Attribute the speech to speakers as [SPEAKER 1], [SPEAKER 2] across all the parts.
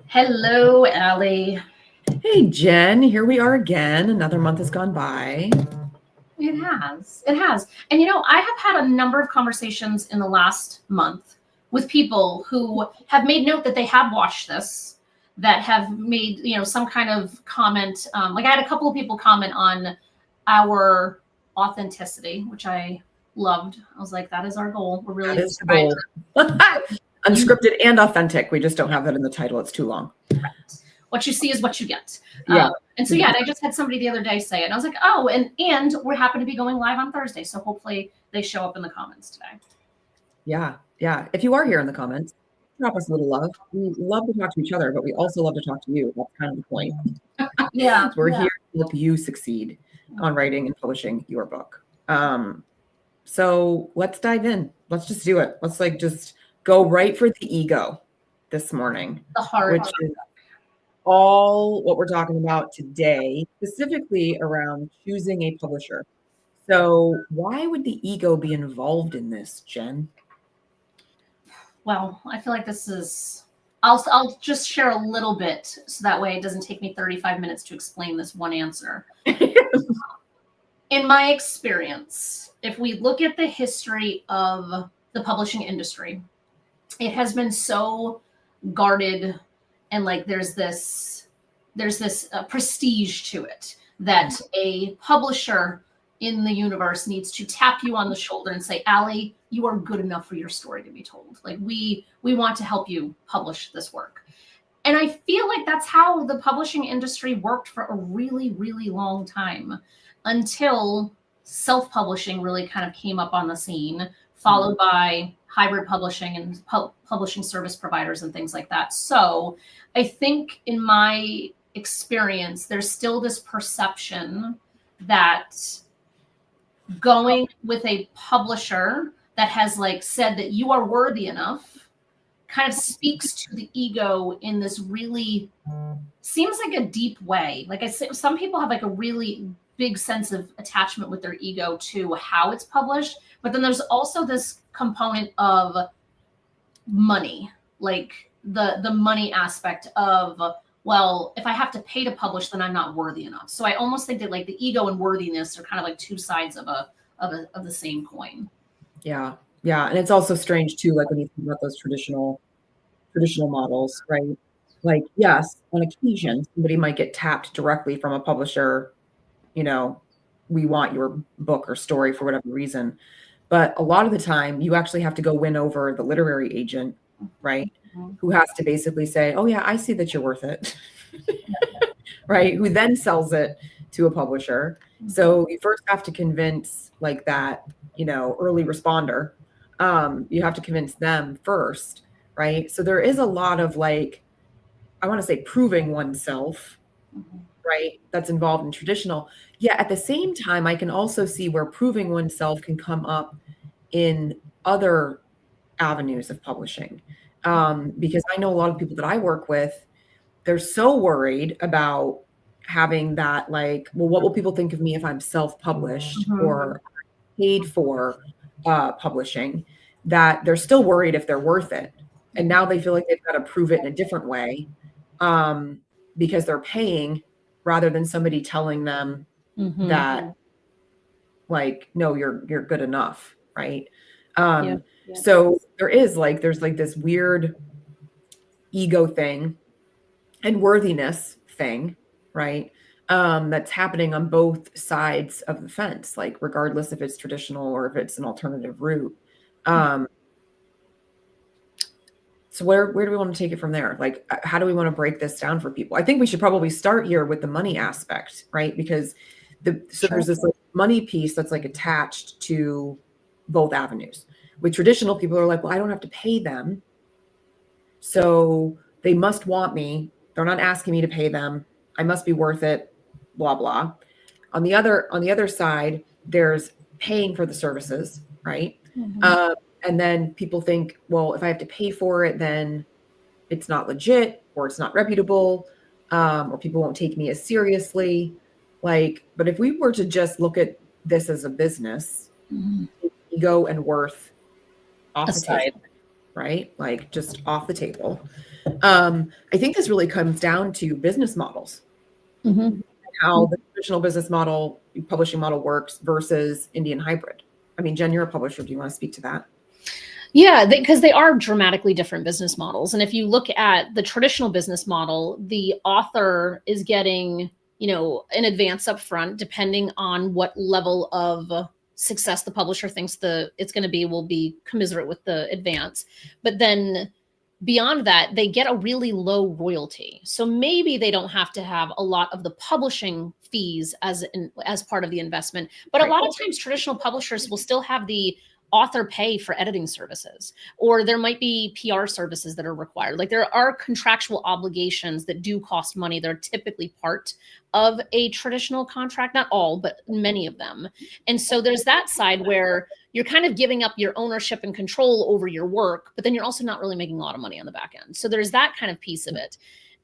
[SPEAKER 1] Hello, Ally.
[SPEAKER 2] Hey, Jen, here we are again. Another month has gone by.
[SPEAKER 1] It has. It has. And I have had a number of conversations in the last month with people who have made note that they have watched this, that have made, some kind of comment. Like I had a couple of people comment on our authenticity, which I loved. I was like, that is our goal. We're really
[SPEAKER 2] That is the goal. Unscripted and authentic. We just don't have that in the title. It's too long.
[SPEAKER 1] Correct. What you see is what you get.
[SPEAKER 2] Yeah.
[SPEAKER 1] And so, I just had somebody the other day say it. And I was like, oh, and we happen to be going live on Thursday. So hopefully they show up in the comments today.
[SPEAKER 2] Yeah. Yeah. If you are here in the comments, drop us a little love. We love to talk to each other, but we also love to talk to you. That's kind of the point.
[SPEAKER 1] Yeah.
[SPEAKER 2] We're here to help you succeed on writing and publishing your book. So let's dive in. Let's just do it. Let's just go right for the ego this morning.
[SPEAKER 1] The heart.
[SPEAKER 2] Which is all what we're talking about today, specifically around choosing a publisher. So why would the ego be involved in this, Jen?
[SPEAKER 1] Well, I feel like this is, I'll just share a little bit so that way it doesn't take me 35 minutes to explain this one answer. In my experience, if we look at the history of the publishing industry, it has been so guarded, and there's this prestige to it that a publisher in the universe needs to tap you on the shoulder and say, Ally, you are good enough for your story to be told. We want to help you publish this work. And I feel like that's how the publishing industry worked for a really, really long time, until self-publishing really kind of came up on the scene, followed by hybrid publishing and publishing service providers and things like that. So I think in my experience, there's still this perception that going with a publisher that has said that you are worthy enough kind of speaks to the ego in this really seems like a deep way. Like I said, some people have a really big sense of attachment with their ego to how it's published, but then there's also this component of money, the money aspect of, well, if I have to pay to publish, then I'm not worthy enough. So I almost think that the ego and worthiness are kind of two sides of the same coin.
[SPEAKER 2] Yeah. Yeah. And it's also strange too, when you think about those traditional models, right? Yes, on occasion, somebody might get tapped directly from a publisher, we want your book or story for whatever reason. But a lot of the time, you actually have to go win over the literary agent, right? Mm-hmm. Who has to basically say, oh, yeah, I see that you're worth it, right? Who then sells it to a publisher. Mm-hmm. So you first have to convince that, early responder. You have to convince them first, right? So there is a lot of I want to say proving oneself, mm-hmm. right? That's involved in traditional. Yeah, at the same time, I can also see where proving oneself can come up in other avenues of publishing. Because I know a lot of people that I work with, they're so worried about having that, well, what will people think of me if I'm self-published mm-hmm. or paid for publishing, that they're still worried if they're worth it. And now they feel like they've got to prove it in a different way because they're paying rather than somebody telling them mm-hmm. that no, you're good enough. Right. Yeah. So there is there's this weird ego thing and worthiness thing, right? That's happening on both sides of the fence, regardless if it's traditional or if it's an alternative route. So where do we want to take it from there? How do we want to break this down for people? I think we should probably start here with the money aspect, right? Because there's this money piece that's attached to both avenues. With traditional, people are well, I don't have to pay them, so they must want me. They're not asking me to pay them. I must be worth it, blah, blah. On the other side, there's paying for the services, right? Mm-hmm. And then people think, well, if I have to pay for it, then it's not legit or it's not reputable, or people won't take me as seriously. But if we were to just look at this as a business, mm-hmm. ego and worth off aside, right? Like just off the table. I think this really comes down to business models, how the traditional business model, publishing model works versus Indian hybrid. I mean, Jen, you're a publisher. Do you want to speak to that?
[SPEAKER 1] Yeah, because they are dramatically different business models. And if you look at the traditional business model, the author is getting, an advance up front, depending on what level of success the publisher thinks it's going to be, will be commensurate with the advance. But then beyond that, they get a really low royalty. So maybe they don't have to have a lot of the publishing fees as part of the investment. But a lot of times traditional publishers will still have the author pay for editing services, or there might be PR services that are required. Like there are contractual obligations that do cost money. They're typically part of a traditional contract, not all, but many of them. And so there's that side where you're kind of giving up your ownership and control over your work, but then you're also not really making a lot of money on the back end. So there's that kind of piece of it.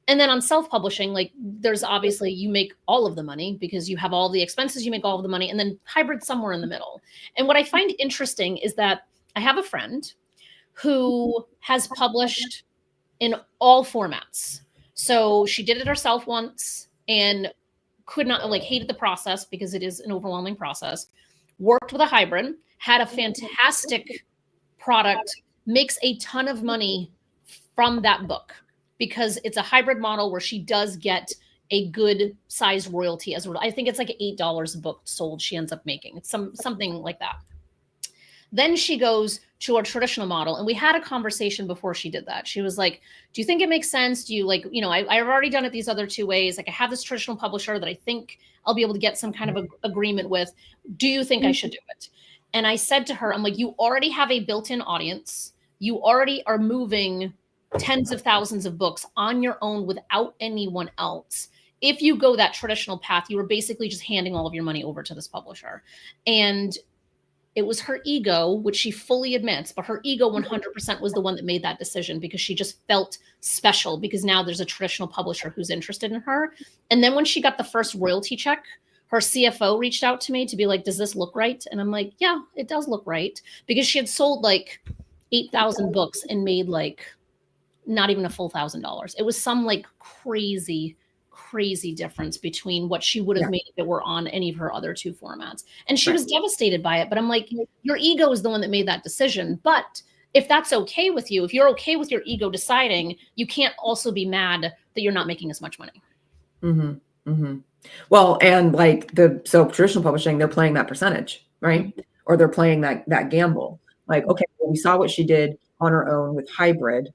[SPEAKER 1] And then on self-publishing, like there's obviously, you make all of the money because you have all the expenses, you make all of the money, and then hybrid somewhere in the middle. And what I find interesting is that I have a friend who has published in all formats. So she did it herself once and could not, hated the process because it is an overwhelming process, worked with a hybrid, had a fantastic product, makes a ton of money from that book, because it's a hybrid model where she does get a good size royalty as well. I think it's like $8 a book sold she ends up making. It's something like that. Then she goes to a traditional model, and we had a conversation before she did that. She was like, do you think it makes sense? Do you I've already done it these other two ways. Like I have this traditional publisher that I think I'll be able to get some kind of agreement with. Do you think I should do it? And I said to her, I'm like, you already have a built-in audience. You already are moving tens of thousands of books on your own without anyone else. If you go that traditional path, you are basically just handing all of your money over to this publisher. And it was her ego, which she fully admits, but her ego 100% was the one that made that decision, because she just felt special because now there's a traditional publisher who's interested in her. And then when she got the first royalty check, her CFO reached out to me to be like, does this look right? And I'm like, yeah, it does look right, because she had sold like 8,000 books and made like not even a full $1,000. It was some like crazy difference between what she would have made if it were on any of her other two formats. And she was devastated by it. But I'm like, your ego is the one that made that decision. But if that's okay with you, if you're okay with your ego deciding, you can't also be mad that you're not making as much money.
[SPEAKER 2] Well, and so traditional publishing, they're playing that percentage, right? Or they're playing that gamble. Like, okay, well, we saw what she did on her own with hybrid.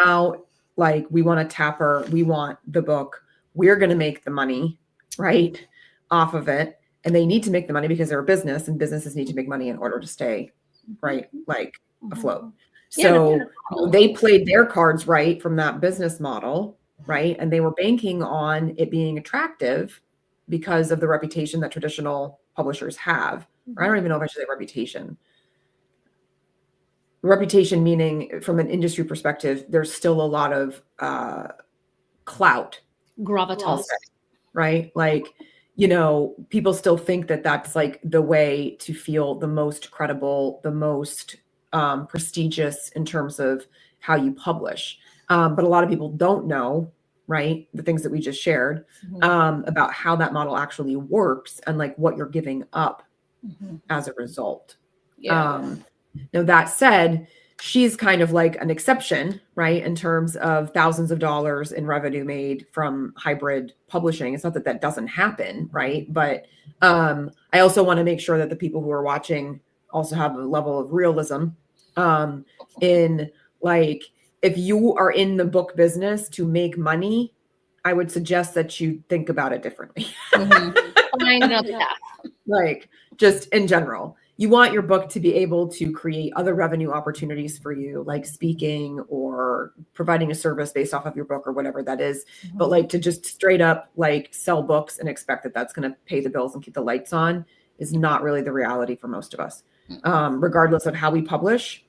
[SPEAKER 2] Now, like, we want to tap her. We want the book. We're going to make the money, right, off of it. And they need to make the money because they're a business, and businesses need to make money in order to stay, right, like afloat. So they played their cards right from that business model, right? And they were banking on it being attractive because of the reputation that traditional publishers have. Or I don't even know if I should say reputation. Reputation meaning, from an industry perspective, there's still a lot of clout,
[SPEAKER 1] gravitas,
[SPEAKER 2] right? Like, people still think that that's like the way to feel the most credible, the most prestigious in terms of how you publish. But a lot of people don't know, right, the things that we just shared about how that model actually works and like what you're giving up as a result. Now, that said, she's kind of like an exception, right, in terms of thousands of dollars in revenue made from hybrid publishing. It's not that that doesn't happen, right? But I also want to make sure that the people who are watching also have a level of realism in, like, if you are in the book business to make money, I would suggest that you think about it differently. Like, just in general. You want your book to be able to create other revenue opportunities for you, like speaking or providing a service based off of your book or whatever that is. But like, to just straight up like sell books and expect that that's going to pay the bills and keep the lights on is not really the reality for most of us, regardless of how we publish,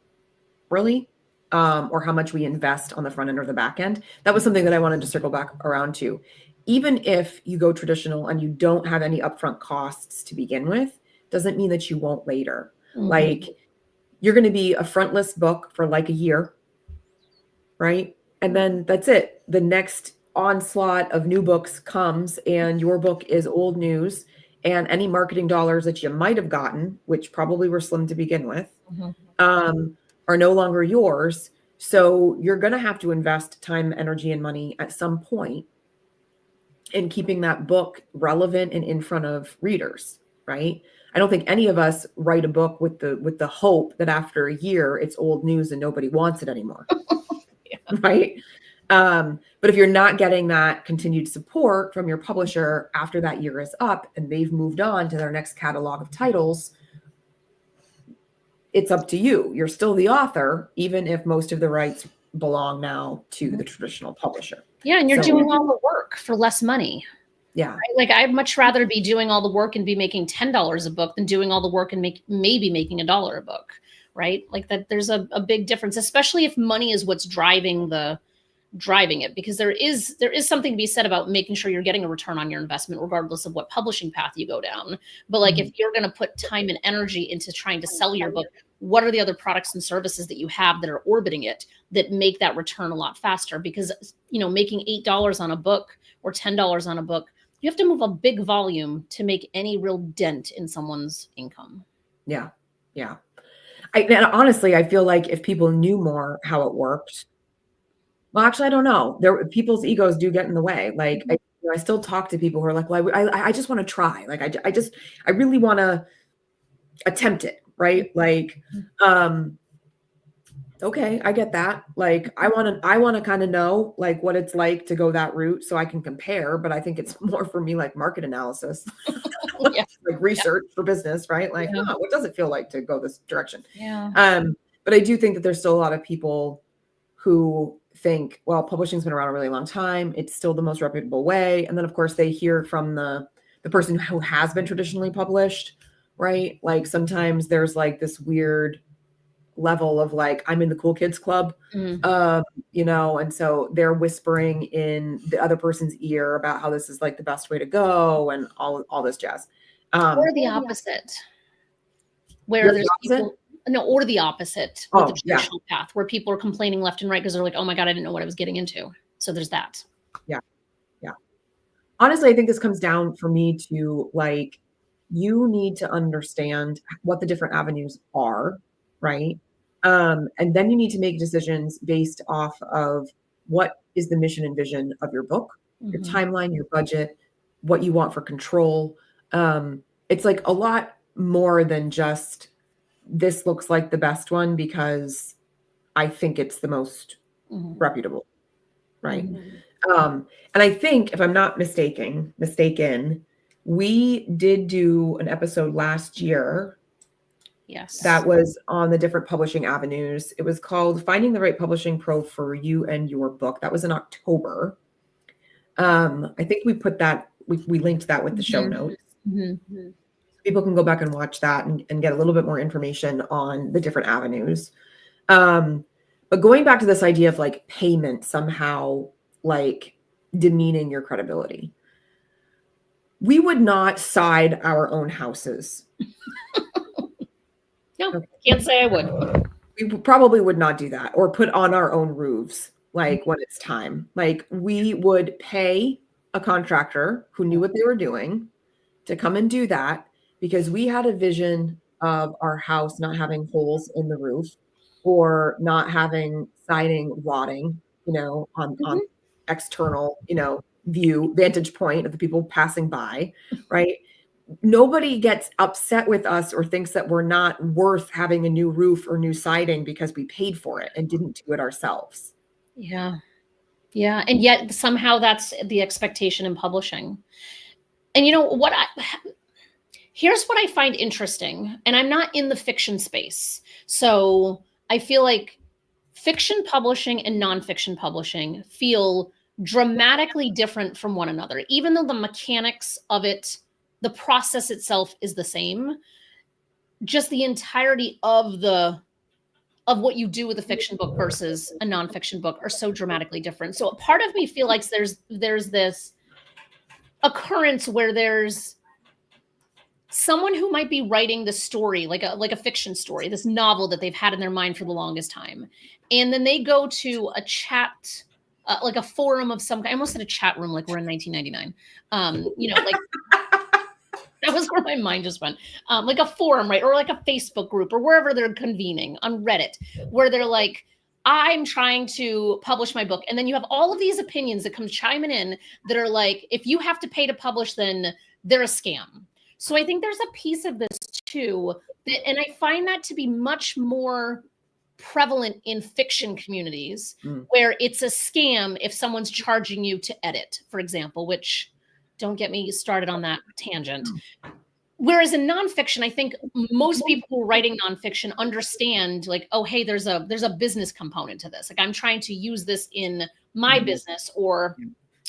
[SPEAKER 2] really, or how much we invest on the front end or the back end. That was something that I wanted to circle back around to. Even if you go traditional and you don't have any upfront costs to begin with, doesn't mean that you won't later. Like, you're going to be a frontless book for like a year, right? And then that's it. The next onslaught of new books comes and your book is old news, and any marketing dollars that you might have gotten, which probably were slim to begin with, are no longer yours. So you're going to have to invest time, energy, and money at some point in keeping that book relevant and in front of readers, right? I don't think any of us write a book with the hope that after a year it's old news and nobody wants it anymore. Right? But if you're not getting that continued support from your publisher after that year is up and they've moved on to their next catalog of titles, it's up to you. You're still the author, even if most of the rights belong now to the traditional publisher.
[SPEAKER 1] Yeah, and you're doing all the work for less money.
[SPEAKER 2] Yeah.
[SPEAKER 1] Right? Like, I'd much rather be doing all the work and be making $10 a book than doing all the work and maybe making $1 a book, right? Like, that there's a big difference, especially if money is what's driving it, because there is something to be said about making sure you're getting a return on your investment, regardless of what publishing path you go down. But like, if you're going to put time and energy into trying to sell your book, what are the other products and services that you have that are orbiting it that make that return a lot faster? Because, making $8 on a book or $10 on a book, you have to move a big volume to make any real dent in someone's income.
[SPEAKER 2] Yeah. Yeah. And honestly, I feel like if people knew more how it worked, well, actually, I don't know. People's egos do get in the way. Like, I still talk to people who are like, well, I just want to try. Like, I really want to attempt it. Right. Like, okay, I get that. Like, I want to kind of know like what it's like to go that route so I can compare, but I think it's more for me, like market analysis, like research for business, right? Like, what does it feel like to go this direction?
[SPEAKER 1] Yeah.
[SPEAKER 2] But I do think that there's still a lot of people who think, well, publishing's been around a really long time. It's still the most reputable way. And then of course they hear from the person who has been traditionally published, right? Like, sometimes there's like this weird level of like, I'm in the cool kids club, and so they're whispering in the other person's ear about how this is like the best way to go and all this jazz.
[SPEAKER 1] Or the opposite, where there's people, or the opposite with the traditional path, where people are complaining left and right because they're like, oh my God, I didn't know what I was getting into. So there's that.
[SPEAKER 2] Yeah. Yeah. Honestly, I think this comes down for me to like, you need to understand what the different avenues are, right? And then you need to make decisions based off of what is the mission and vision of your book, your timeline, your budget, what you want for control. It's like a lot more than just, this looks like the best one because I think it's the most reputable, right? And I think, if I'm not mistaken, we did do an episode last year.
[SPEAKER 1] Yes.
[SPEAKER 2] That was on the different publishing avenues. It was called Finding the Right Publishing Pro for You and Your Book. That was in October. I think we put that, we linked that with the show notes. People can go back and watch that and get a little bit more information on the different avenues. But going back to this idea of like payment somehow like demeaning your credibility. We would not side our own houses.
[SPEAKER 1] No, can't say I would.
[SPEAKER 2] We probably would not do that, or put on our own roofs, like when it's time. Like, we would pay a contractor who knew what they were doing to come and do that, because we had a vision of our house not having holes in the roof or not having siding rotting, on external, vantage point of the people passing by, right? Nobody gets upset with us or thinks that we're not worth having a new roof or new siding because we paid for it and didn't do it ourselves.
[SPEAKER 1] Yeah. Yeah. And yet somehow that's the expectation in publishing. And here's what I find interesting, and I'm not in the fiction space. So I feel like fiction publishing and nonfiction publishing feel dramatically different from one another, even though the mechanics of it, the process itself is the same. Just the entirety of what you do with a fiction book versus a nonfiction book are so dramatically different. So part of me feel like there's this occurrence where there's someone who might be writing the story, like a fiction story, this novel that they've had in their mind for the longest time, and then they go to a chat, like a forum of some kind. I almost said a chat room, like we're in 1999. Like that was where my mind just went. Like a forum, right, or like a Facebook group, or wherever they're convening on Reddit, where they're like, I'm trying to publish my book. And then you have all of these opinions that come chiming in that are like, if you have to pay to publish, then they're a scam. So I think there's a piece of this too, and I find that to be much more prevalent in fiction communities where it's a scam if someone's charging you to edit, for example, which don't get me started on that tangent. Whereas in nonfiction, I think most people who are writing nonfiction understand, like, oh, hey, there's a business component to this. Like, I'm trying to use this in my business, or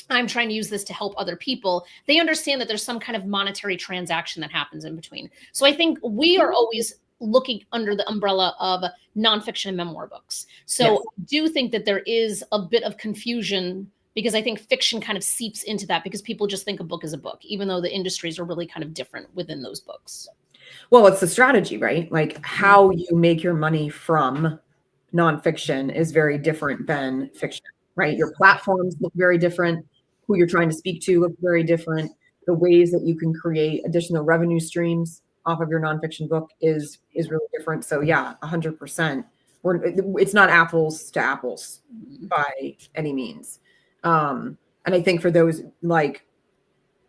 [SPEAKER 1] I'm trying to use this to help other people. They understand that there's some kind of monetary transaction that happens in between. So I think we are always looking under the umbrella of nonfiction and memoir books. So I do think that there is a bit of confusion, because I think fiction kind of seeps into that, because people just think a book is a book, even though the industries are really kind of different within those books.
[SPEAKER 2] Well, it's the strategy, right? Like how you make your money from nonfiction is very different than fiction, right? Your platforms look very different. Who you're trying to speak to look very different. The ways that you can create additional revenue streams off of your nonfiction book is really different. So yeah, 100%. It's not apples to apples by any means. And I think for those like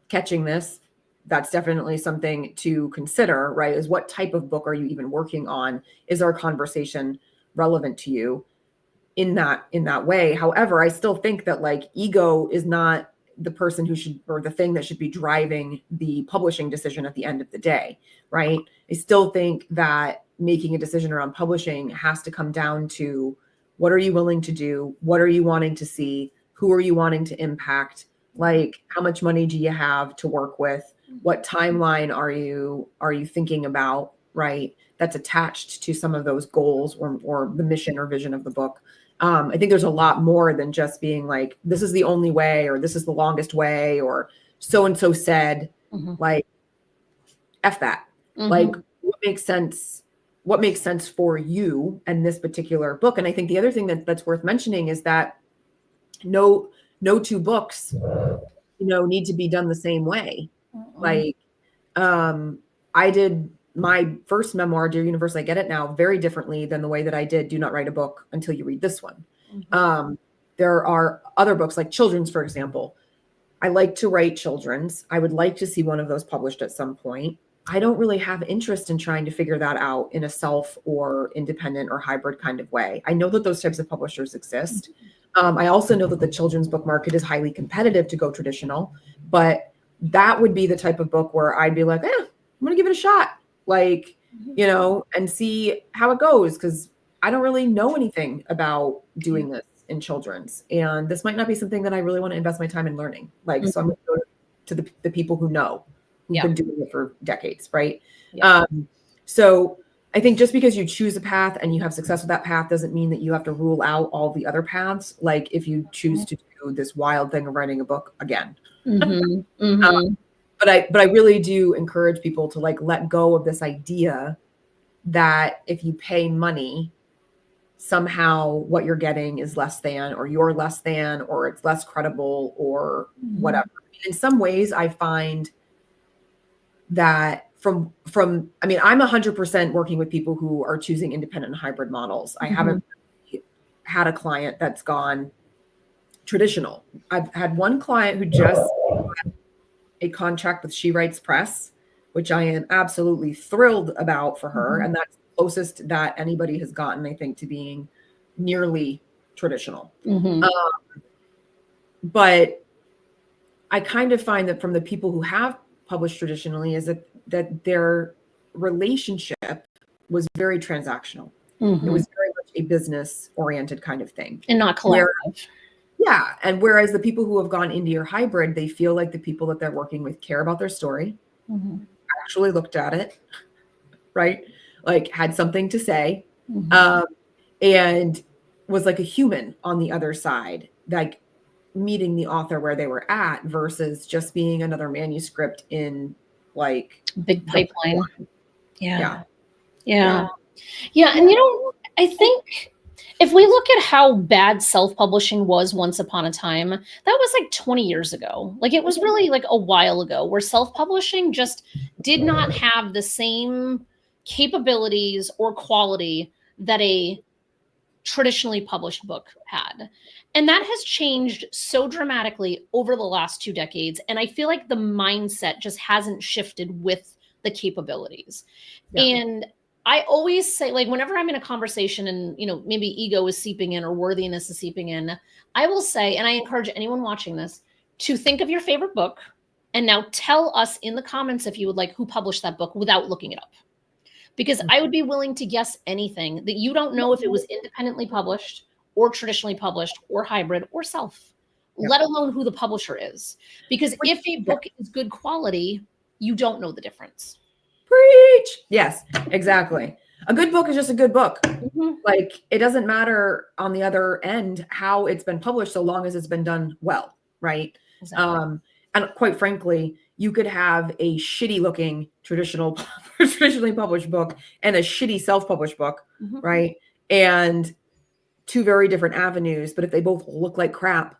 [SPEAKER 2] catching this, that's definitely something to consider, right? Is what type of book are you even working on? Is our conversation relevant to you in that way? However, I still think that like ego is not the person who should, or the thing that should be driving the publishing decision at the end of the day, right? I still think that making a decision around publishing has to come down to what are you willing to do? What are you wanting to see? Who are you wanting to impact? Like, how much money do you have to work with? What timeline are you thinking about, right? That's attached to some of those goals or the mission or vision of the book. I think there's a lot more than just being like, this is the only way, or this is the longest way, or so-and-so said, like, F that. Like, what makes sense for you and this particular book? And I think the other thing that's worth mentioning is that no two books, need to be done the same way. Like, I did my first memoir, Dear Universe, I Get It Now, very differently than the way that I did Do Not Write a Book Until You Read This One. There are other books like children's, for example. I like to write children's. I would like to see one of those published at some point. I don't really have interest in trying to figure that out in a self or independent or hybrid kind of way. I know that those types of publishers exist. I also know that the children's book market is highly competitive to go traditional, but that would be the type of book where I'd be like, I'm going to give it a shot, like, and see how it goes. Because I don't really know anything about doing this in children's. And this might not be something that I really want to invest my time in learning. Like, so I'm going to go to the people who've been doing it for decades, right? So I think just because you choose a path and you have success with that path doesn't mean that you have to rule out all the other paths. Like if you choose to do this wild thing of writing a book again. But I really do encourage people to like let go of this idea that if you pay money, somehow what you're getting is less than, or you're less than, or it's less credible, or whatever. In some ways, I find that I'm 100% working with people who are choosing independent and hybrid models. I haven't had a client that's gone traditional. I've had one client who just had a contract with She Writes Press, which I am absolutely thrilled about for her. And that's the closest that anybody has gotten, I think, to being nearly traditional. But I kind of find that from the people who have published traditionally is that their relationship was very transactional. It was very much a business oriented kind of thing.
[SPEAKER 1] And not collaborative.
[SPEAKER 2] And whereas the people who have gone indie or hybrid, they feel like the people that they're working with care about their story, actually looked at it, right? Like had something to say, and was like a human on the other side, like meeting the author where they were at versus just being another manuscript in like
[SPEAKER 1] big
[SPEAKER 2] the
[SPEAKER 1] pipeline.
[SPEAKER 2] Yeah.
[SPEAKER 1] Yeah. And I think if we look at how bad self-publishing was once upon a time, that was like 20 years ago. Like it was really like a while ago where self-publishing just did not have the same capabilities or quality that a traditionally published book had. And that has changed so dramatically over the last 2 decades. And I feel like the mindset just hasn't shifted with the capabilities.
[SPEAKER 2] Yeah.
[SPEAKER 1] And I always say, like, whenever I'm in a conversation and, maybe ego is seeping in or worthiness is seeping in, I will say, and I encourage anyone watching this to think of your favorite book and now tell us in the comments if you would like who published that book without looking it up. Because I would be willing to guess anything that you don't know if it was independently published or traditionally published or hybrid or self, let alone who the publisher is. Because if a book is good quality, you don't know the difference.
[SPEAKER 2] Preach. Yes, exactly. A good book is just a good book.
[SPEAKER 1] Mm-hmm.
[SPEAKER 2] Like it doesn't matter on the other end how it's been published so long as it's been done well, right?
[SPEAKER 1] Exactly.
[SPEAKER 2] And quite frankly, you could have a shitty looking traditionally published book and a shitty self-published book,
[SPEAKER 1] Mm-hmm.
[SPEAKER 2] right? And two very different avenues, but if they both look like crap,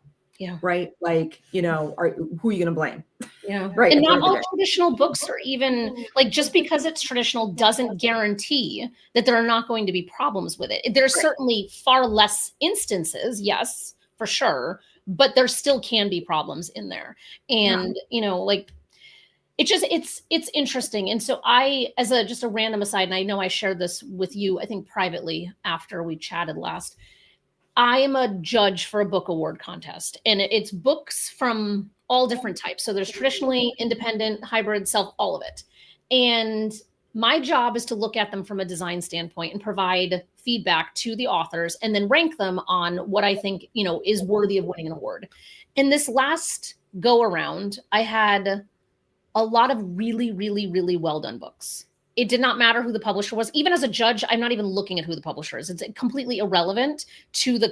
[SPEAKER 2] right? Like, who are you going to blame?
[SPEAKER 1] Yeah.
[SPEAKER 2] Right.
[SPEAKER 1] And not all traditional books are even like, just because it's traditional doesn't guarantee that there are not going to be problems with it. There's certainly far less instances, yes, for sure, but there still can be problems in there. And, like, it's interesting. And so I, as just a random aside, and I know I shared this with you, I think privately after we chatted last, I am a judge for a book award contest, and it's books from all different types. So there's traditionally, independent, hybrid, self, all of it. And my job is to look at them from a design standpoint and provide feedback to the authors and then rank them on what I think, is worthy of winning an award. In this last go around, I had a lot of really, really, really well done books. It did not matter who the publisher was. Even as a judge, I'm not even looking at who the publisher is. It's completely irrelevant to the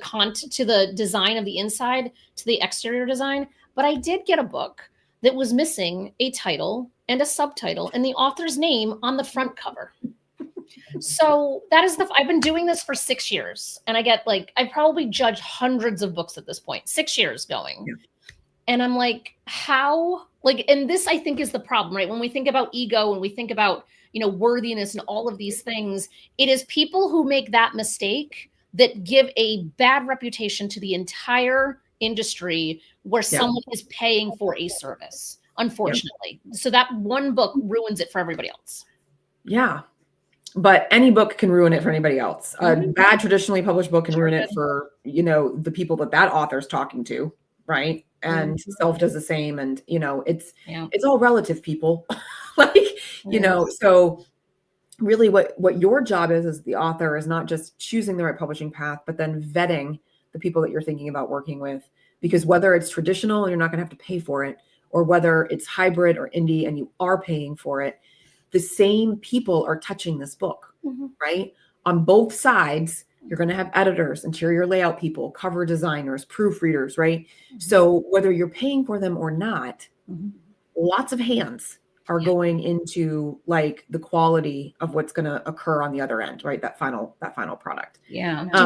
[SPEAKER 1] to the design of the inside, to the exterior design. But I did get a book that was missing a title and a subtitle and the author's name on the front cover. So that is I've been doing this for 6 years, and I probably judged hundreds of books at this point, 6 years going. Yeah. And I'm like, how, and this I think is the problem, right? When we think about ego and we think about, worthiness and all of these things, it is people who make that mistake that give a bad reputation to the entire industry where someone is paying for a service, unfortunately. So that one book ruins it for everybody else.
[SPEAKER 2] Yeah. But any book can ruin it for anybody else. A bad traditionally published book can ruin it for, the people that author's talking to, right? And self does the same. And, it's all relative, people. So really what your job is as the author is not just choosing the right publishing path, but then vetting the people that you're thinking about working with. Because whether it's traditional, you're not going to have to pay for it, or whether it's hybrid or indie and you are paying for it, the same people are touching this book, right? On both sides, you're going to have editors, interior layout people, cover designers, proofreaders, right? So whether you're paying for them or not, lots of hands are going into the quality of what's going to occur on the other end, right? That final product.
[SPEAKER 1] Yeah. I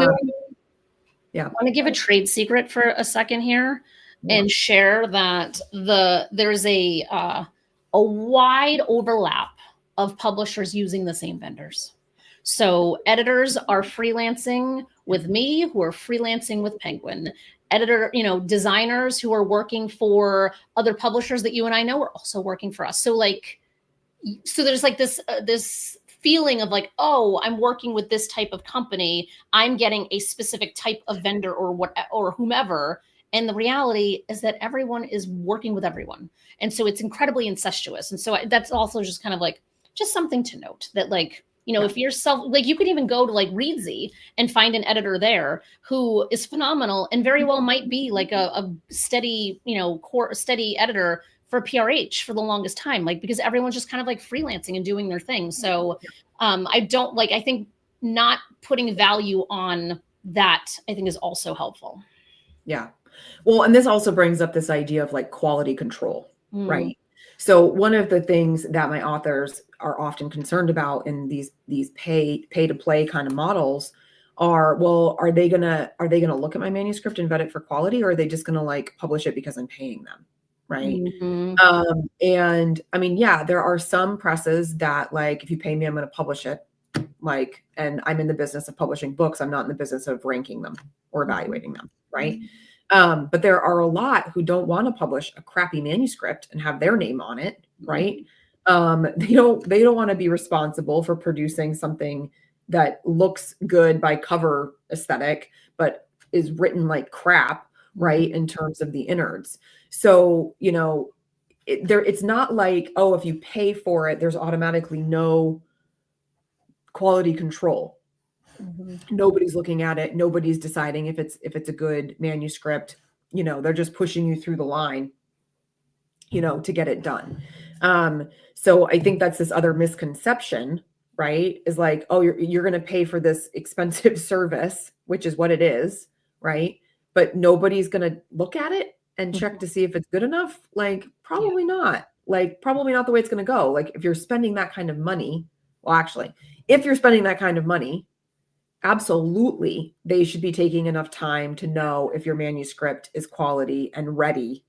[SPEAKER 1] want to give a trade secret for a second here and share that there's a wide overlap of publishers using the same vendors. So editors are freelancing with me, who are freelancing with Penguin. Designers who are working for other publishers that you and I know are also working for us. So there's this feeling of oh, I'm working with this type of company. I'm getting a specific type of vendor or whomever. And the reality is that everyone is working with everyone. And so it's incredibly incestuous. And so that's also just kind of just something to note that if you're you could even go to Readsy and find an editor there who is phenomenal and very well might be a steady, steady editor for PRH for the longest time, because everyone's just kind of freelancing and doing their thing. So I think not putting value on that, I think, is also helpful.
[SPEAKER 2] Yeah. Well, and this also brings up this idea of quality control, right? So one of the things that my authors are often concerned about in these pay to play kind of models are, well, are they gonna look at my manuscript and vet it for quality, or are they just gonna like publish it because I'm paying them, right? And I mean, yeah, there are some presses that like, if you pay me, I'm going to publish it. Like, and I'm in the business of publishing books. I'm not in the business of ranking them or evaluating them, right? But there are a lot who don't want to publish a crappy manuscript and have their name on it, right? They don't want to be responsible for producing something that looks good by cover aesthetic, but is written like crap, right? In terms of the innards. So, you know, it's not like, oh, if you pay for it, there's automatically no quality control. Nobody's looking at it. Nobody's deciding if it's a good manuscript. You know, they're just pushing you through the line, you know, to get it done. So I think that's this other misconception, right? Is like, oh, you're going to pay for this expensive service, which is what it is, right? But nobody's going to look at it and check to see if it's good enough. Like, probably not. Like, probably not the way it's going to go. Like, if you're spending that kind of money, well, actually, if you're spending that kind of money, absolutely, they should be taking enough time to know if your manuscript is quality and ready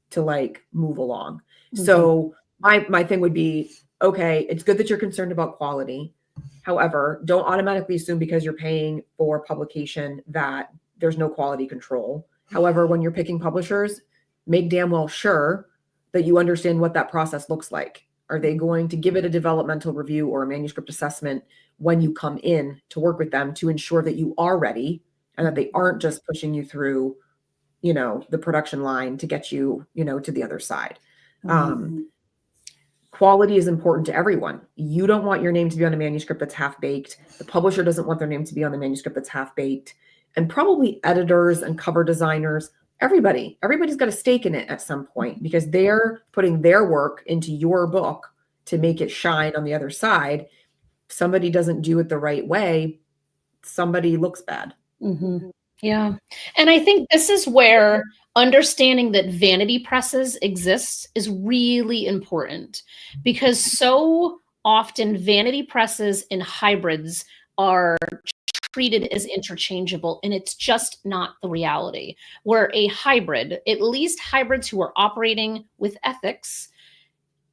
[SPEAKER 2] to like move along. So my thing would be, okay, it's good that you're concerned about quality. However, don't automatically assume because you're paying for publication that there's no quality control. However, when you're picking publishers, make damn well sure that you understand what that process looks like. Are they going to give it a developmental review or a manuscript assessment when you come in to work with them to ensure that you are ready and that they aren't just pushing you through, you know, the production line to get you, you know, to the other side. Quality is important to everyone. You don't want your name to be on a manuscript that's half-baked. The publisher doesn't want their name to be on the manuscript that's half-baked. And probably editors and cover designers, everybody's got a stake in it at some point because they're putting their work into your book to make it shine on the other side. If somebody doesn't do it the right way, somebody looks bad.
[SPEAKER 1] Yeah. And I think this is where understanding that vanity presses exist is really important, because so often vanity presses and hybrids are treated as interchangeable, and it's just not the reality. Where a hybrid, at least hybrids who are operating with ethics,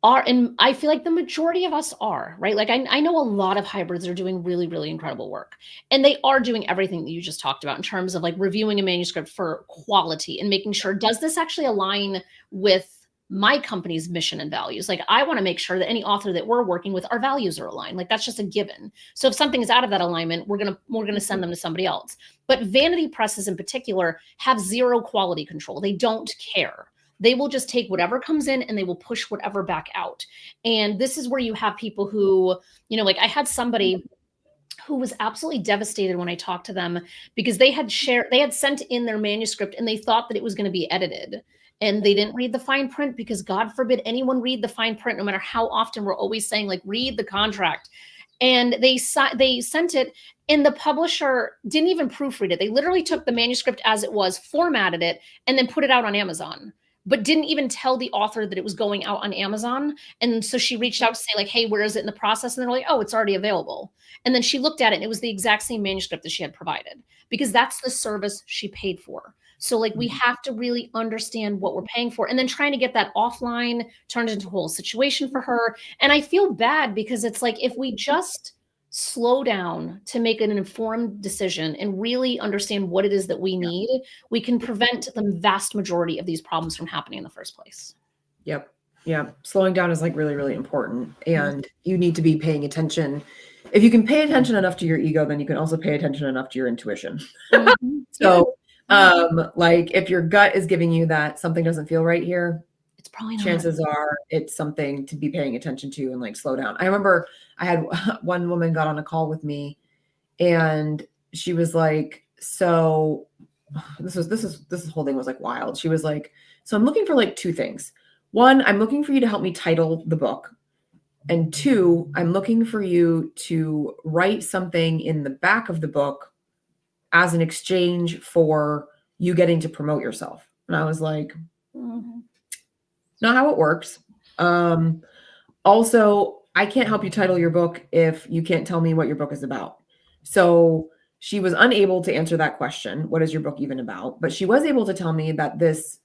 [SPEAKER 1] are, and I feel like the majority of us are, right? Like I know a lot of hybrids are doing really, really incredible work. And they are doing everything that you just talked about in terms of like reviewing a manuscript for quality and making sure, does this actually align with my company's mission and values? Like, I want to make sure that any author that we're working with, our values are aligned. Like, that's just a given. So if something is out of that alignment, we're gonna send them to somebody else. But vanity presses in particular have zero quality control. They don't care. They will just take whatever comes in and they will push whatever back out. And this is where you have people who, you know, like I had somebody who was absolutely devastated when I talked to them because they had sent in their manuscript and they thought that it was going to be edited. And they didn't read the fine print, because God forbid anyone read the fine print, no matter how often we're always saying, like, read the contract. And they sent it, and the publisher didn't even proofread it. They literally took the manuscript as it was, formatted it, and then put it out on Amazon, but didn't even tell the author that it was going out on Amazon. And so she reached out to say, like, hey, where is it in the process? And they're like, oh, it's already available. And then she looked at it and it was the exact same manuscript that she had provided, because that's the service she paid for. So like, we have to really understand what we're paying for, and then trying to get that offline turned into a whole situation for her. And I feel bad because it's like, if we just slow down to make an informed decision and really understand what it is that we need, we can prevent the vast majority of these problems from happening in the first place.
[SPEAKER 2] Yep. Yeah. Slowing down is like really, really important. And you need to be paying attention. If you can pay attention enough to your ego, then you can also pay attention enough to your intuition. So, like, if your gut is giving you that something doesn't feel right here,
[SPEAKER 1] it's probably not.
[SPEAKER 2] Chances are it's something to be paying attention to and like slow down. I remember I had one woman got on a call with me and she was like, so this whole thing was like wild. She was like, so I'm looking for like two things. One, I'm looking for you to help me title the book. And two, I'm looking for you to write something in the back of the book as an exchange for you getting to promote yourself. And I was like, not how it works. Also, I can't help you title your book if you can't tell me what your book is about. So she was unable to answer that question. What is your book even about? But she was able to tell me that this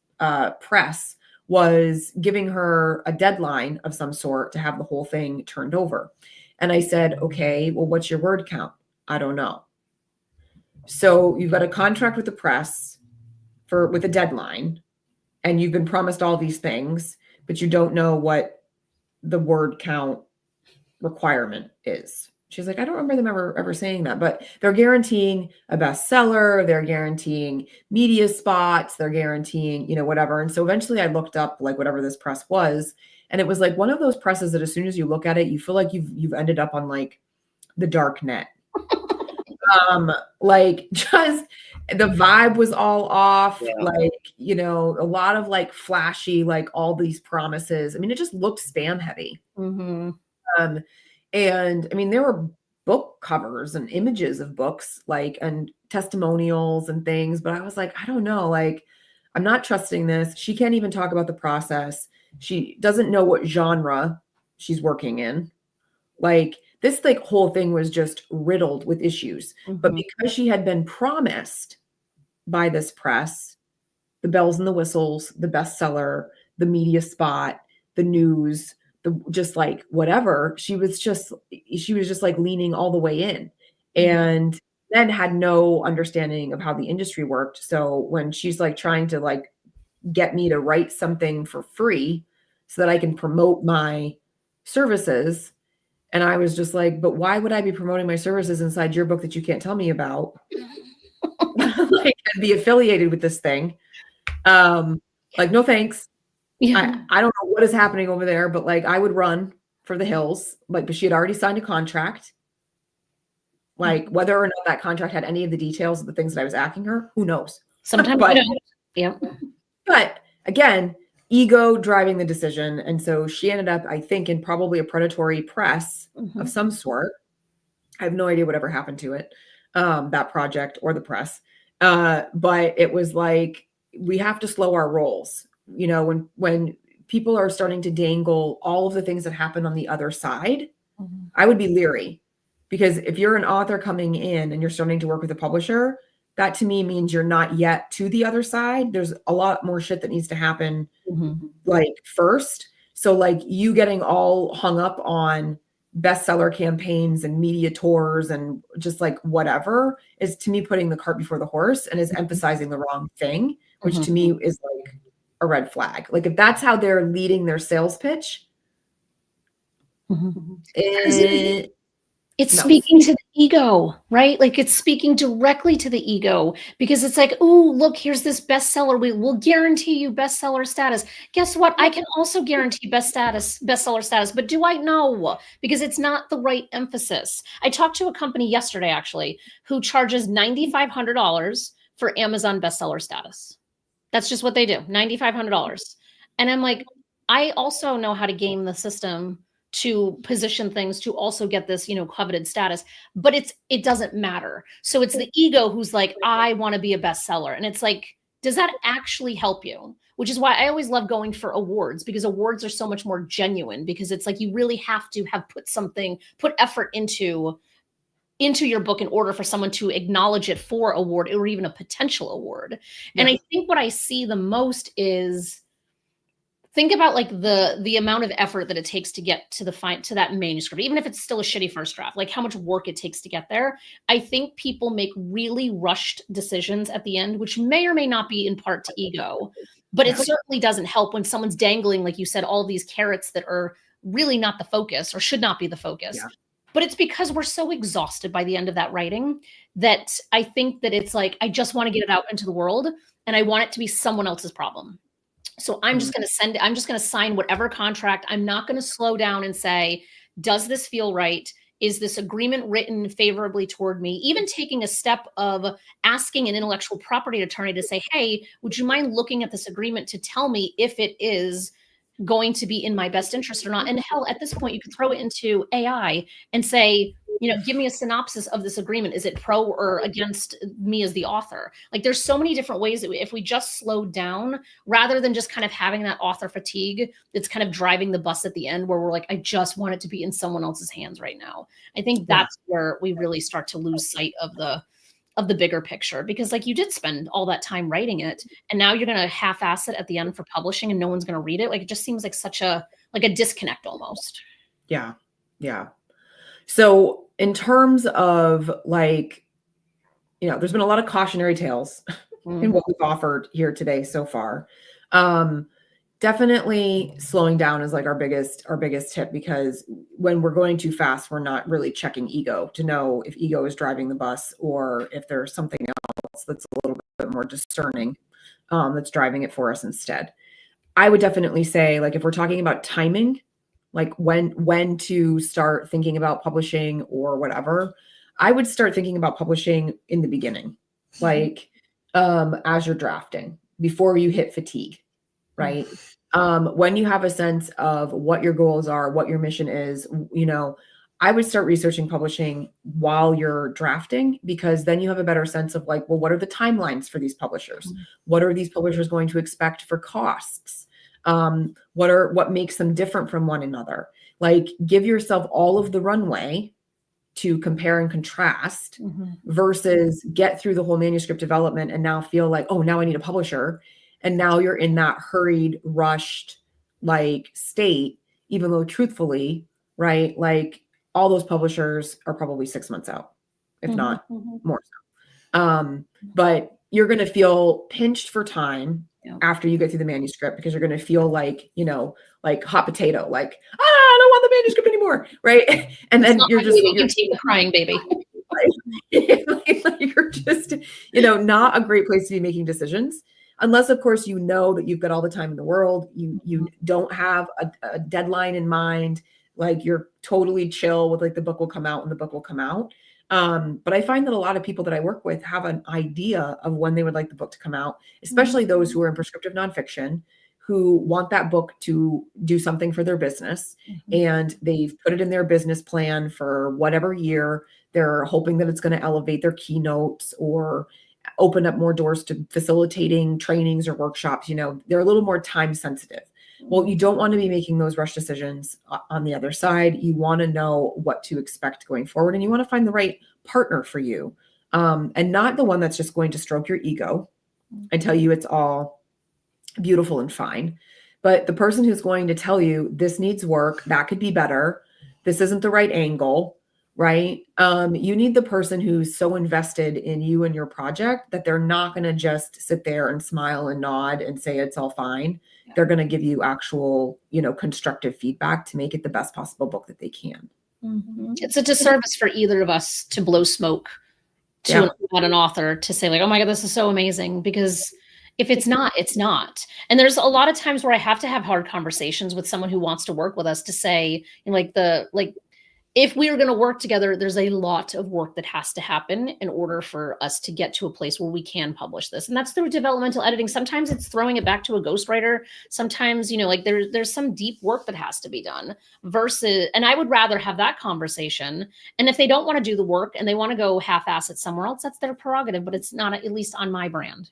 [SPEAKER 2] press was giving her a deadline of some sort to have the whole thing turned over. And I said, okay, well, what's your word count? I don't know. So you've got a contract with the press with a deadline, and you've been promised all these things, but you don't know what the word count requirement is. She's like, I don't remember them ever saying that, but they're guaranteeing a bestseller, they're guaranteeing media spots, they're guaranteeing, whatever. And so eventually I looked up like whatever this press was, and it was like one of those presses that as soon as you look at it, you feel like you've ended up on like the dark net. Like just the vibe was all off, like, a lot of like flashy, like all these promises. I mean, it just looked spam heavy.
[SPEAKER 1] Mm-hmm.
[SPEAKER 2] And I mean, there were book covers and images of books, like, and testimonials and things, but I was like, I don't know, like, I'm not trusting this. She can't even talk about the process. She doesn't know what genre she's working in. Like, this like whole thing was just riddled with issues. Mm-hmm. But because she had been promised by this press, the bells and the whistles, the bestseller, the media spot, the news, just like whatever, she was just like leaning all the way in, and then had no understanding of how the industry worked. So when she's like trying to like get me to write something for free so that I can promote my services, and I was just like, but why would I be promoting my services inside your book that you can't tell me about? Like, and be affiliated with this thing. Like, no thanks. Yeah. I don't know what is happening over there, but like I would run for the hills. Like, but she had already signed a contract. Like, whether or not that contract had any of the details of the things that I was asking her, who knows?
[SPEAKER 1] Sometimes I don't. Yeah.
[SPEAKER 2] But again, ego driving the decision. And so she ended up, I think, in probably a predatory press of some sort. I have no idea whatever happened to it, that project or the press. But it was like, we have to slow our rolls. When people are starting to dangle all of the things that happen on the other side, I would be leery, because if you're an author coming in and you're starting to work with a publisher, that to me means you're not yet to the other side. There's a lot more shit that needs to happen like first. So like you getting all hung up on bestseller campaigns and media tours and just like whatever is, to me, putting the cart before the horse, and is emphasizing the wrong thing, which to me is like a red flag. Like if that's how they're leading their sales pitch,
[SPEAKER 1] it's speaking to the ego, right? Like it's speaking directly to the ego, because it's like, oh, look, here's this bestseller. We'll guarantee you bestseller status. Guess what? I can also guarantee bestseller status, but do I know? Because it's not the right emphasis. I talked to a company yesterday, actually, who charges $9,500 for Amazon bestseller status. That's just what they do, $9,500. And I'm like, I also know how to game the system to position things to also get this, coveted status, but it doesn't matter. So it's the ego who's like, I want to be a bestseller. And it's like, does that actually help you? Which is why I always love going for awards, because awards are so much more genuine, because it's like, you really have to have put effort into your book in order for someone to acknowledge it for award, or even a potential award. Yeah. And I think what I see the most is, think about like the amount of effort that it takes to get to that manuscript, even if it's still a shitty first draft, like how much work it takes to get there. I think people make really rushed decisions at the end, which may or may not be in part to ego, but it certainly doesn't help when someone's dangling, like you said, all these carrots that are really not the focus, or should not be the focus. Yeah. But it's because we're so exhausted by the end of that writing that I think that it's like, I just want to get it out into the world, and I want it to be someone else's problem. So I'm just going to sign whatever contract. I'm not going to slow down and say, does this feel right? Is this agreement written favorably toward me? Even taking a step of asking an intellectual property attorney to say, hey, would you mind looking at this agreement to tell me if it is going to be in my best interest or not? And hell, at this point, you can throw it into AI and say, give me a synopsis of this agreement. Is it pro or against me as the author? Like there's so many different ways that if we just slowed down rather than just kind of having that author fatigue, it's kind of driving the bus at the end where we're like, I just want it to be in someone else's hands right now. I think that's where we really start to lose sight of the bigger picture, because like you did spend all that time writing it and now you're going to half-ass it at the end for publishing and no one's going to read it. Like it just seems like such a disconnect almost.
[SPEAKER 2] Yeah. Yeah. So in terms of like, there's been a lot of cautionary tales in what we've offered here today so far. Definitely slowing down is like our biggest tip, because when we're going too fast, we're not really checking ego to know if ego is driving the bus or if there's something else that's a little bit more discerning that's driving it for us instead. I would definitely say, like, if we're talking about timing, like when to start thinking about publishing or whatever, I would start thinking about publishing in the beginning, like as you're drafting, before you hit fatigue, right? When you have a sense of what your goals are, what your mission is, I would start researching publishing while you're drafting, because then you have a better sense of like, well, what are the timelines for these publishers? What are these publishers going to expect for costs? What makes them different from one another? Like, give yourself all of the runway to compare and contrast versus get through the whole manuscript development and now feel like, oh, now I need a publisher. And now you're in that hurried, rushed, like state, even though truthfully, right? Like all those publishers are probably 6 months out, if not more so. But you're going to feel pinched for time after you get through the manuscript, because you're going to feel like, like hot potato, like, I don't want the manuscript anymore. Right. And then you're
[SPEAKER 1] keep crying, baby.
[SPEAKER 2] Like you're just, not a great place to be making decisions. Unless, of course, that you've got all the time in the world, you don't have a deadline in mind, like you're totally chill with like the book will come out and the book will come out. But I find that a lot of people that I work with have an idea of when they would like the book to come out, especially those who are in prescriptive nonfiction, who want that book to do something for their business. And they've put it in their business plan for whatever year. They're hoping that it's going to elevate their keynotes or open up more doors to facilitating trainings or workshops. They're a little more time sensitive. Well, you don't want to be making those rush decisions on the other side. You want to know what to expect going forward, and you want to find the right partner for you, and not the one that's just going to stroke your ego and tell you it's all beautiful and fine, but the person who's going to tell you this needs work, that could be better, this isn't the right angle. Right. You need the person who's so invested in you and your project that they're not going to just sit there and smile and nod and say it's all fine. Yeah. They're going to give you actual, constructive feedback to make it the best possible book that they can.
[SPEAKER 1] It's a disservice for either of us to blow smoke to an author to say like, oh my God, this is so amazing, because if it's not, it's not. And there's a lot of times where I have to have hard conversations with someone who wants to work with us to say, if we are going to work together, there's a lot of work that has to happen in order for us to get to a place where we can publish this. And that's through developmental editing. Sometimes it's throwing it back to a ghostwriter. Sometimes, there's some deep work that has to be done and I would rather have that conversation. And if they don't want to do the work and they want to go half-ass it somewhere else, that's their prerogative, but it's not at least on my brand,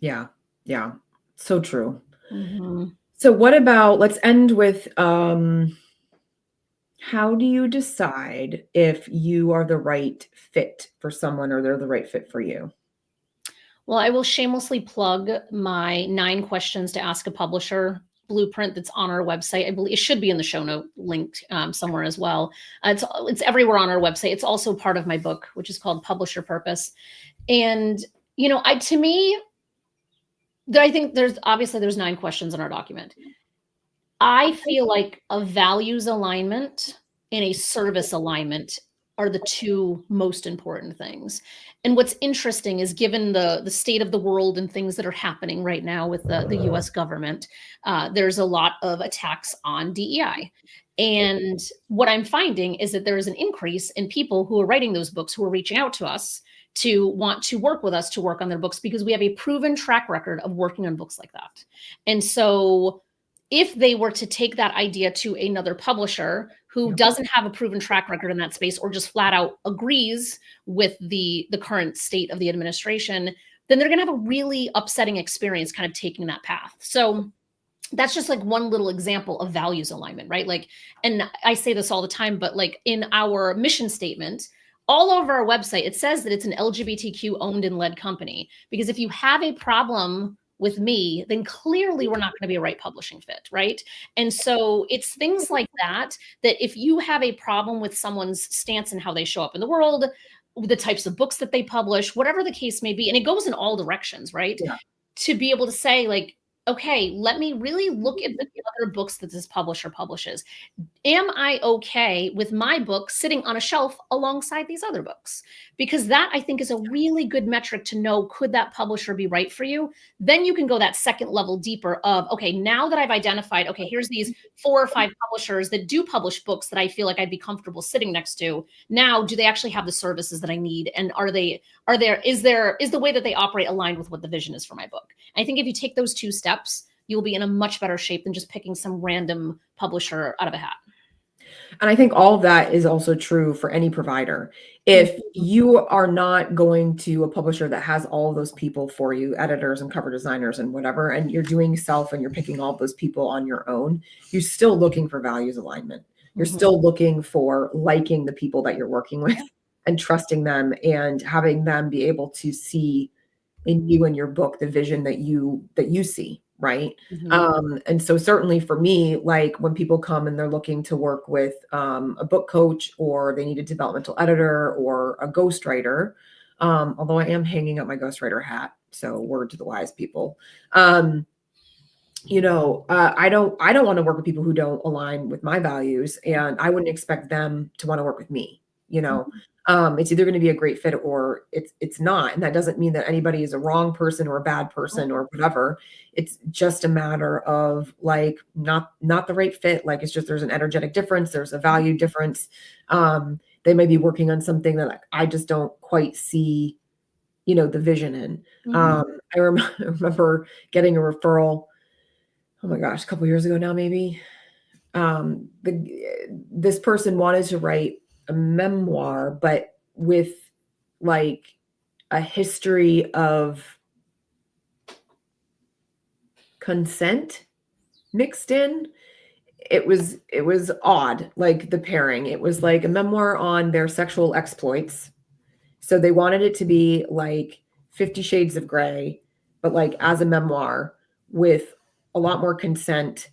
[SPEAKER 2] Yeah. Yeah. So true. So what about, let's end with, how do you decide if you are the right fit for someone or they're the right fit for you?
[SPEAKER 1] Well, I will shamelessly plug my 9 questions to ask a publisher blueprint that's on our website. I believe it should be in the show note linked somewhere as well. It's everywhere on our website. It's also part of my book, which is called Publisher Purpose. And, to me, I think there's 9 questions in our document. I feel like a values alignment and a service alignment are the 2 most important things. And what's interesting is, given the state of the world and things that are happening right now with the US government, there's a lot of attacks on DEI. And what I'm finding is that there is an increase in people who are writing those books, who are reaching out to us to want to work with us to work on their books, because we have a proven track record of working on books like that. And so if they were to take that idea to another publisher who doesn't have a proven track record in that space, or just flat out agrees with the current state of the administration, then they're going to have a really upsetting experience kind of taking that path. So that's just like one little example of values alignment, right? Like, and I say this all the time, but like in our mission statement, all over our website, it says that it's an LGBTQ owned and led company. Because if you have a problem with me, then clearly we're not going to be a right publishing fit, right? And so it's things like that, that if you have a problem with someone's stance and how they show up in the world, the types of books that they publish, whatever the case may be, and it goes in all directions, right?
[SPEAKER 2] Yeah.
[SPEAKER 1] To be able to say like, okay, let me really look at the other books that this publisher publishes. Am I okay with my book sitting on a shelf alongside these other books? Because that, I think, is a really good metric to know, could that publisher be right for you? Then you can go that second level deeper of, okay, now that I've identified, okay, here's these 4 or 5 publishers that do publish books that I feel like I'd be comfortable sitting next to. Now, do they actually have the services that I need? And is the way that they operate aligned with what the vision is for my book? I think if you take those 2 steps, you'll be in a much better shape than just picking some random publisher out of a hat.
[SPEAKER 2] And I think all of that is also true for any provider. If you are not going to a publisher that has all of those people for you, editors and cover designers and whatever, and you're doing self and you're picking all of those people on your own, you're still looking for values alignment. You're still looking for liking the people that you're working with and trusting them and having them be able to see in you and your book the vision that you see. Right. And so certainly for me, like when people come and they're looking to work with a book coach, or they need a developmental editor or a ghostwriter, although I am hanging up my ghostwriter hat, so word to the wise people, I don't want to work with people who don't align with my values, and I wouldn't expect them to want to work with me. It's either going to be a great fit or it's not. And that doesn't mean that anybody is a wrong person or a bad person or whatever. It's just a matter of like, not the right fit. Like, it's just, there's an energetic difference. There's a value difference. They may be working on something that I just don't quite see, the vision in. I remember getting a referral, oh my gosh, a couple years ago now, maybe. This person wanted to write a memoir, but with like a history of consent mixed in. It was odd, like the pairing. It was like a memoir on their sexual exploits. So they wanted it to be like 50 Shades of Grey, but like as a memoir with a lot more consent,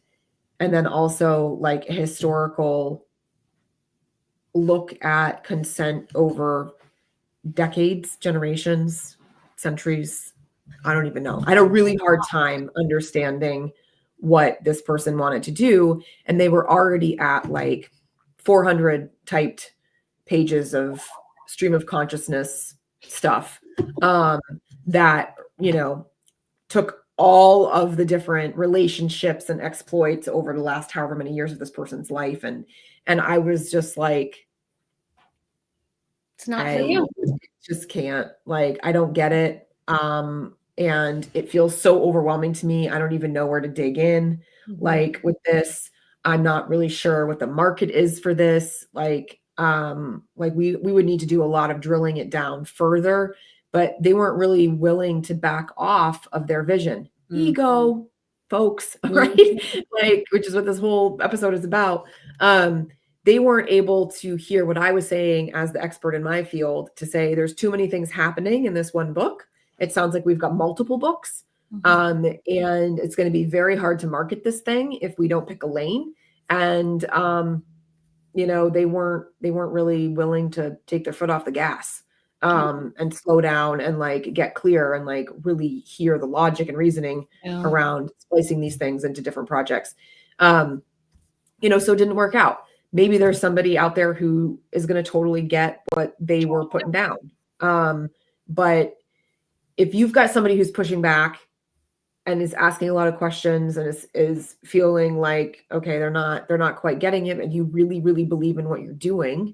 [SPEAKER 2] and then also like a historical look at consent over decades, generations, centuries. I don't even know. I had a really hard time understanding what this person wanted to do. And they were already at like 400 typed pages of stream of consciousness stuff that, took all of the different relationships and exploits over the last however many years of this person's life. And I was just like,
[SPEAKER 1] it's not for you.
[SPEAKER 2] Just can't, like, I don't get it. And it feels so overwhelming to me. I don't even know where to dig in. Like with this, I'm not really sure what the market is for this. Like we would need to do a lot of drilling it down further, but they weren't really willing to back off of their vision. Ego, folks, right? Like, which is what this whole episode is about. They weren't able to hear what I was saying as the expert in my field, to say there's too many things happening in this one book. It sounds like we've got multiple books. And it's going to be very hard to market this thing if we don't pick a lane. And they weren't really willing to take their foot off the gas and slow down and like get clear and like really hear the logic and reasoning around splicing these things into different projects. So it didn't work out. Maybe there's somebody out there who is going to totally get what they were putting down. But if you've got somebody who's pushing back and is asking a lot of questions and is feeling like, okay, they're not quite getting it, and you really, really believe in what you're doing,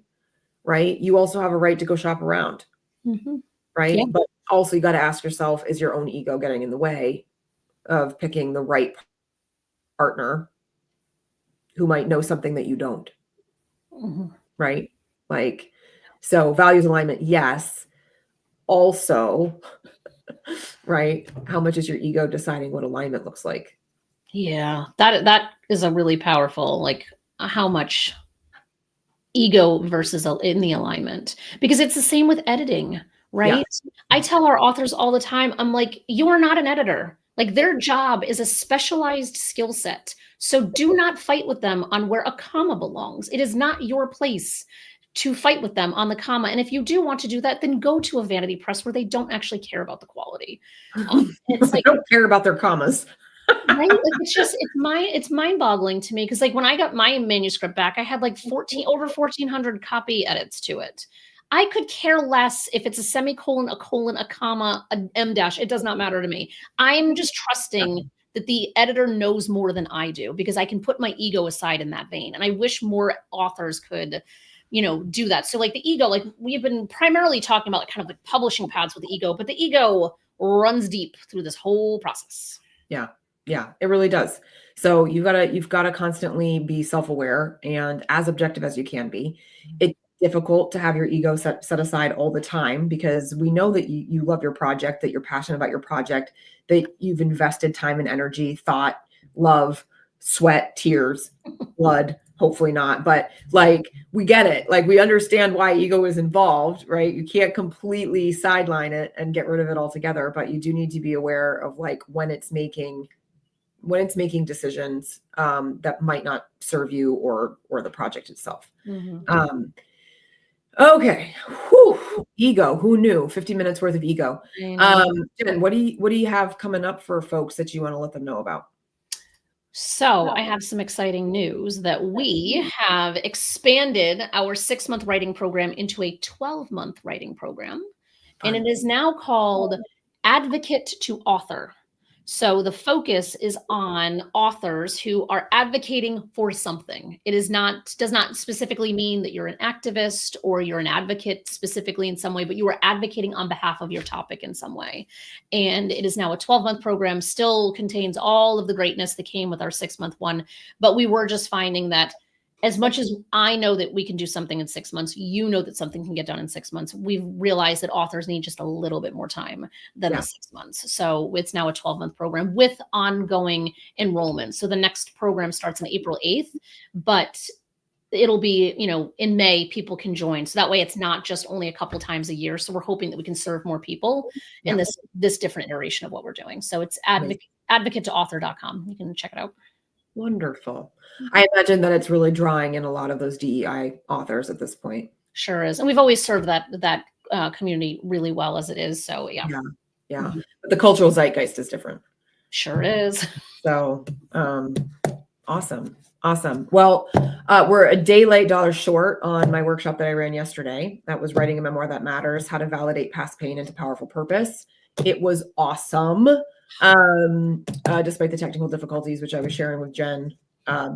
[SPEAKER 2] right? You also have a right to go shop around, right? Yeah. But also you got to ask yourself, is your own ego getting in the way of picking the right partner who might know something that you don't? right? Like, so values alignment, yes. Also, right? How much is your ego deciding what alignment looks like?
[SPEAKER 1] Yeah, that is a really powerful, like, how much ego versus in the alignment, because it's the same with editing, right? I tell our authors all the time, I'm like, you are not an editor. Like, their job is a specialized skill set. So do not fight with them on where a comma belongs. It is not your place to fight with them on the comma. And if you do want to do that, then go to a vanity press where they don't actually care about the quality. It's
[SPEAKER 2] They
[SPEAKER 1] like,
[SPEAKER 2] don't care about their commas.
[SPEAKER 1] right? Like, it's mind-boggling to me, because like when I got my manuscript back, I had like over 1,400 copy edits to it. I could care less if it's a semicolon, a colon, a comma, an em dash. It does not matter to me. I'm just trusting that the editor knows more than I do, because I can put my ego aside in that vein. And I wish more authors could, do that. So like the ego, like we've been primarily talking about like kind of like publishing paths with the ego, but the ego runs deep through this whole process.
[SPEAKER 2] Yeah. Yeah, it really does. So you've got to constantly be self-aware and as objective as you can be. It's difficult to have your ego set aside all the time, because we know that you love your project, that you're passionate about your project, that you've invested time and energy, thought, love, sweat, tears, blood, hopefully not, but like, we get it. Like, we understand why ego is involved, right? You can't completely sideline it and get rid of it altogether, but you do need to be aware of like when it's making decisions that might not serve you or the project itself. Okay. Whew. Ego. Who knew? 50 minutes worth of ego. Jen, what do you have coming up for folks that you want to let them know about?
[SPEAKER 1] So I have some exciting news that we have expanded our 6-month writing program into a 12-month writing program. And it is now called Advocate to Author. So the focus is on authors who are advocating for something. It does not specifically mean that you're an activist or you're an advocate specifically in some way, but you are advocating on behalf of your topic in some way. And it is now a 12-month program, still contains all of the greatness that came with our 6-month one. But we were just finding that as much as I know that we can do something in 6 months, you know that something can get done in 6 months. We've realized that authors need just a little bit more time than the 6 months. So it's now a 12-month program with ongoing enrollment. So the next program starts on April 8th, but it'll be, in May, people can join. So that way it's not just only a couple times a year. So we're hoping that we can serve more people in this different iteration of what we're doing. So it's advocate2author.com. You can check it out.
[SPEAKER 2] Wonderful. I imagine that it's really drawing in a lot of those DEI authors at this point.
[SPEAKER 1] Sure is. And we've always served that community really well as it is. So yeah.
[SPEAKER 2] But the cultural zeitgeist is different.
[SPEAKER 1] Sure is.
[SPEAKER 2] So awesome. Well, we're a day late, $1 short on my workshop that I ran yesterday. That was Writing a Memoir That Matters, How to Validate Past Pain into Powerful Purpose. It was awesome. Despite the technical difficulties, which I was sharing with Jen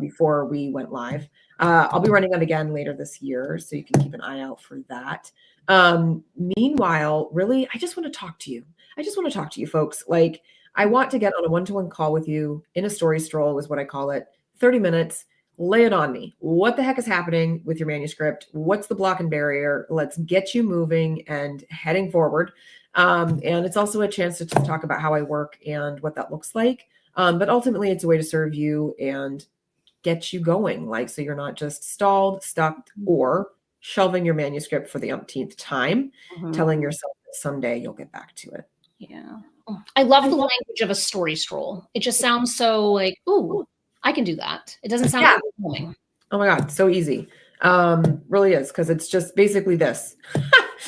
[SPEAKER 2] before we went live. I'll be running it again later this year, so you can keep an eye out for that. Meanwhile, really, I just want to talk to you. Folks. Like, I want to get on a one-to-one call with you in a story stroll, is what I call it. 30 minutes. Lay it on me. What the heck is happening with your manuscript? What's the block and barrier? Let's get you moving and heading forward. And it's also a chance to just talk about how I work and what that looks like. But ultimately, it's a way to serve you and get you going, like, so you're not just stalled, stuck, or shelving your manuscript for the umpteenth time, telling yourself that someday you'll get back to it.
[SPEAKER 1] Yeah. I love the language of a story stroll. It just sounds so like, ooh, I can do that. It doesn't sound overwhelming.
[SPEAKER 2] Oh my God, so easy. Really is, because it's just basically this.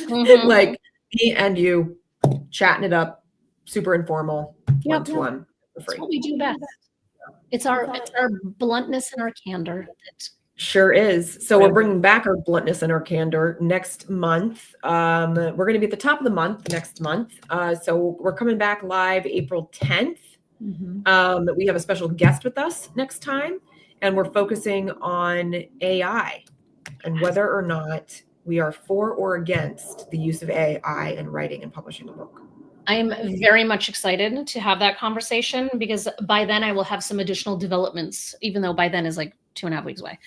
[SPEAKER 2] Like, me and you chatting it up, super informal, one-to-one.
[SPEAKER 1] That's what we do best. It's our bluntness and our candor.
[SPEAKER 2] Sure is. So we're bringing back our bluntness and our candor next month. We're going to be at the top of the month next month. So we're coming back live April 10th. We have a special guest with us next time, and we're focusing on AI and whether or not we are for or against the use of AI in writing and publishing a book.
[SPEAKER 1] I am very much excited to have that conversation, because by then I will have some additional developments, even though by then is like 2.5 weeks away.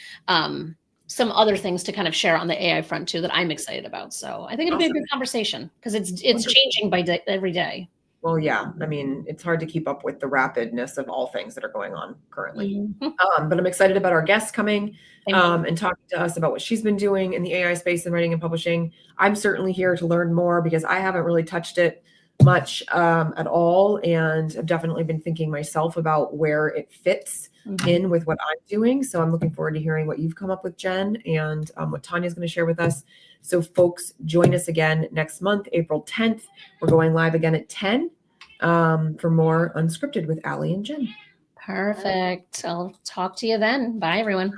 [SPEAKER 1] some other things to kind of share on the AI front too that I'm excited about. So I think it'll be a good conversation because it's changing by every day.
[SPEAKER 2] Well, yeah. I mean, it's hard to keep up with the rapidness of all things that are going on currently. But I'm excited about our guest coming and talking to us about what she's been doing in the AI space and writing and publishing. I'm certainly here to learn more because I haven't really touched it much at all. And I've definitely been thinking myself about where it fits in with what I'm doing. So I'm looking forward to hearing what you've come up with, Jen, and what Tanya's going to share with us. So folks, join us again next month, April 10th. We're going live again at 10 for more Unscripted with Ally and Jenn.
[SPEAKER 1] Perfect. I'll talk to you then. Bye, everyone.